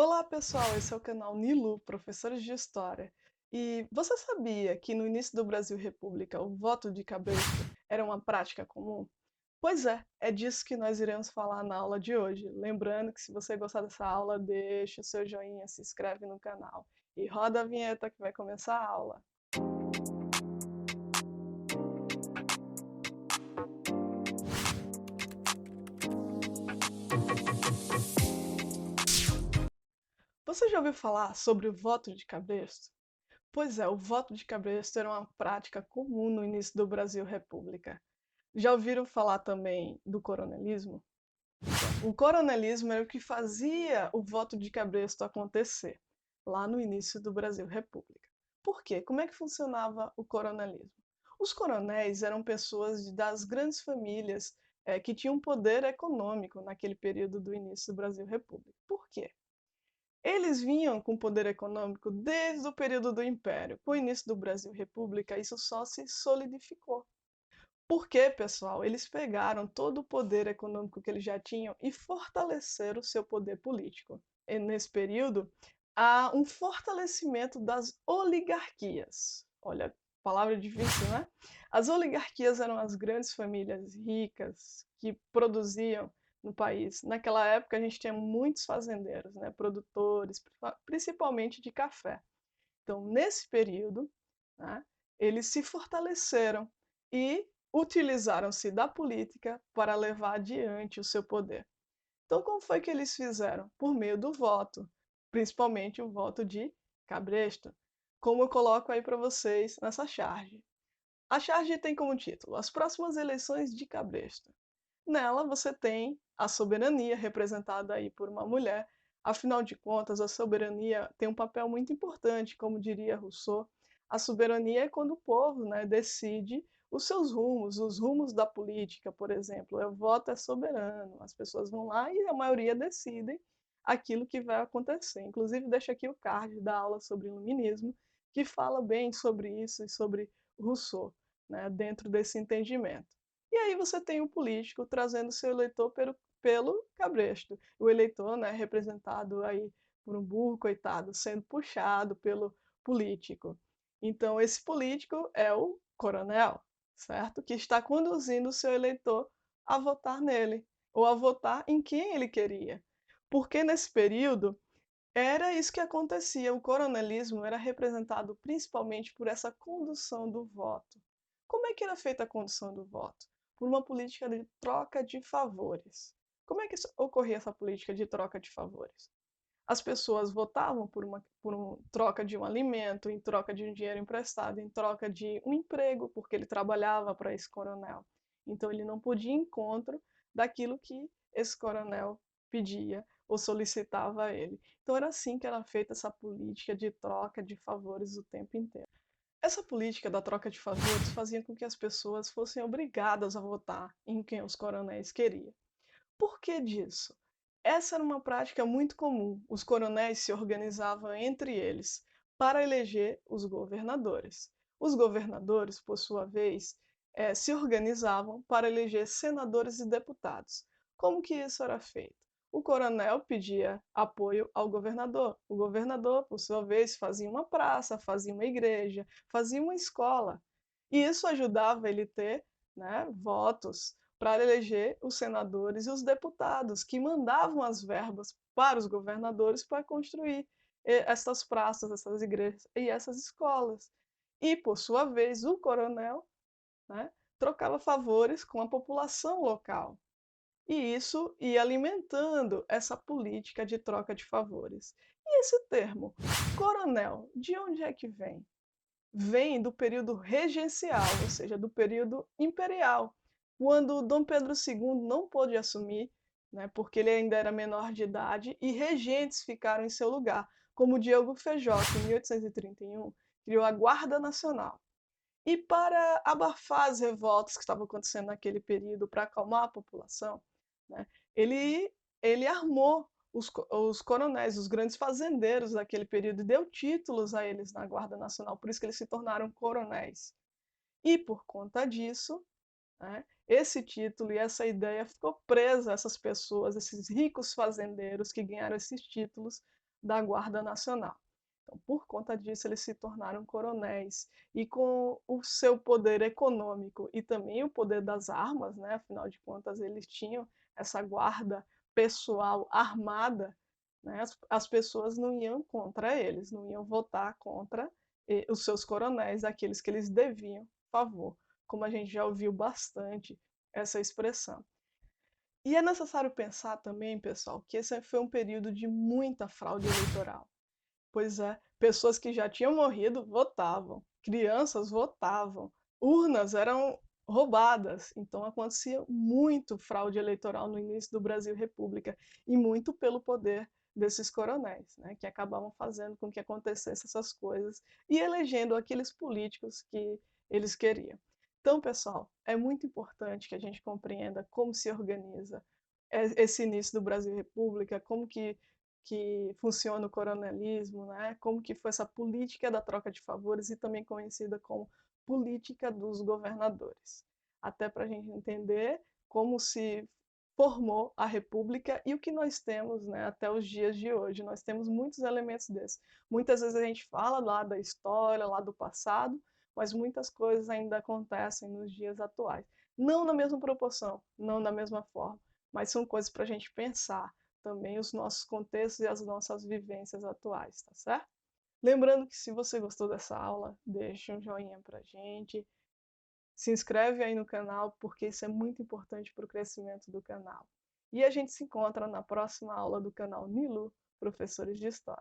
Olá pessoal, esse é o canal Nilu, Professores de História. E você sabia que no início do Brasil República o voto de cabresto era uma prática comum? Pois é disso que nós iremos falar na aula de hoje. Lembrando que se você gostar dessa aula, deixa o seu joinha, se inscreve no canal. E roda a vinheta que vai começar a aula. Você já ouviu falar sobre o voto de cabresto? Pois é, o voto de cabresto era uma prática comum no início do Brasil República. Já ouviram falar também do coronelismo? O coronelismo era o que fazia o voto de cabresto acontecer, lá no início do Brasil República. Por quê? Como é que funcionava o coronelismo? Os coronéis eram pessoas das grandes famílias que tinham poder econômico naquele período do início do Brasil República. Por quê? Eles vinham com poder econômico desde o período do Império. Com o início do Brasil República, isso só se solidificou. Porque, pessoal, eles pegaram todo o poder econômico que eles já tinham e fortaleceram o seu poder político. E nesse período, há um fortalecimento das oligarquias. Olha, palavra difícil, né? As oligarquias eram as grandes famílias ricas que produziam no país. Naquela época, a gente tinha muitos fazendeiros, né? Produtores, principalmente de café. Então, nesse período, né, eles se fortaleceram e utilizaram-se da política para levar adiante o seu poder. Então, como foi que eles fizeram? Por meio do voto, principalmente o voto de cabresto, como eu coloco aí para vocês nessa charge. A charge tem como título As próximas eleições de cabresto. Nela você tem a soberania representada aí por uma mulher. Afinal de contas, a soberania tem um papel muito importante, como diria Rousseau. A soberania é quando o povo, né, decide os rumos da política, por exemplo. O voto é soberano, as pessoas vão lá e a maioria decidem aquilo que vai acontecer. Inclusive, deixo aqui o card da aula sobre iluminismo, que fala bem sobre isso e sobre Rousseau, né, dentro desse entendimento. E aí você tem o político trazendo seu eleitor pelo cabresto. O eleitor, né, representado aí por um burro, coitado, sendo puxado pelo político. Então, esse político é o coronel, certo? Que está conduzindo o seu eleitor a votar nele, ou a votar em quem ele queria. Porque nesse período era isso que acontecia. O coronelismo era representado principalmente por essa condução do voto. Como é que era feita a condução do voto? Por uma política de troca de favores. Como é que ocorria essa política de troca de favores? As pessoas votavam troca de um alimento, em troca de um dinheiro emprestado, em troca de um emprego, porque ele trabalhava para esse coronel. Então ele não podia ir encontro daquilo que esse coronel pedia ou solicitava a ele. Então era assim que era feita essa política de troca de favores o tempo inteiro. Essa política da troca de favores fazia com que as pessoas fossem obrigadas a votar em quem os coronéis queriam. Por que disso? Essa era uma prática muito comum. Os coronéis se organizavam entre eles para eleger os governadores. Os governadores, por sua vez, se organizavam para eleger senadores e deputados. Como que isso era feito? O coronel pedia apoio ao governador. O governador, por sua vez, fazia uma praça, fazia uma igreja, fazia uma escola. E isso ajudava ele a ter, né, votos para eleger os senadores e os deputados, que mandavam as verbas para os governadores para construir essas praças, essas igrejas e essas escolas. E, por sua vez, o coronel, né, trocava favores com a população local. E isso ia alimentando essa política de troca de favores. E esse termo, coronel, de onde é que vem? Vem do período regencial, ou seja, do período imperial, quando Dom Pedro II não pôde assumir, né, porque ele ainda era menor de idade, e regentes ficaram em seu lugar, como Diogo Feijó, que em 1831 criou a Guarda Nacional. E para abafar as revoltas que estavam acontecendo naquele período, para acalmar a população, né, ele, ele armou os coronéis, os grandes fazendeiros daquele período, e deu títulos a eles na Guarda Nacional, por isso que eles se tornaram coronéis. E por conta disso, né, esse título e essa ideia ficou presa a essas pessoas, esses ricos fazendeiros que ganharam esses títulos da Guarda Nacional. Então, por conta disso, eles se tornaram coronéis. E com o seu poder econômico e também o poder das armas, né? Afinal de contas, eles tinham essa guarda pessoal armada, né? As pessoas não iam contra eles, não iam votar contra os seus coronéis, aqueles que eles deviam favor, como a gente já ouviu bastante essa expressão. E é necessário pensar também, pessoal, que esse foi um período de muita fraude eleitoral. Pois é, pessoas que já tinham morrido votavam, crianças votavam, urnas eram roubadas, então acontecia muito fraude eleitoral no início do Brasil República e muito pelo poder desses coronéis, né, que acabavam fazendo com que acontecessem essas coisas e elegendo aqueles políticos que eles queriam. Então, pessoal, é muito importante que a gente compreenda como se organiza esse início do Brasil República, como que funciona o coronelismo, né? Como que foi essa política da troca de favores e também conhecida como política dos governadores. Até para a gente entender como se formou a República e o que nós temos, né, até os dias de hoje. Nós temos muitos elementos desses. Muitas vezes a gente fala lá da história, lá do passado, mas muitas coisas ainda acontecem nos dias atuais. Não na mesma proporção, não da mesma forma, mas são coisas para a gente pensar também os nossos contextos e as nossas vivências atuais, tá certo? Lembrando que se você gostou dessa aula, deixa um joinha pra gente, se inscreve aí no canal, porque isso é muito importante para o crescimento do canal. E a gente se encontra na próxima aula do canal Nilu, Professores de História.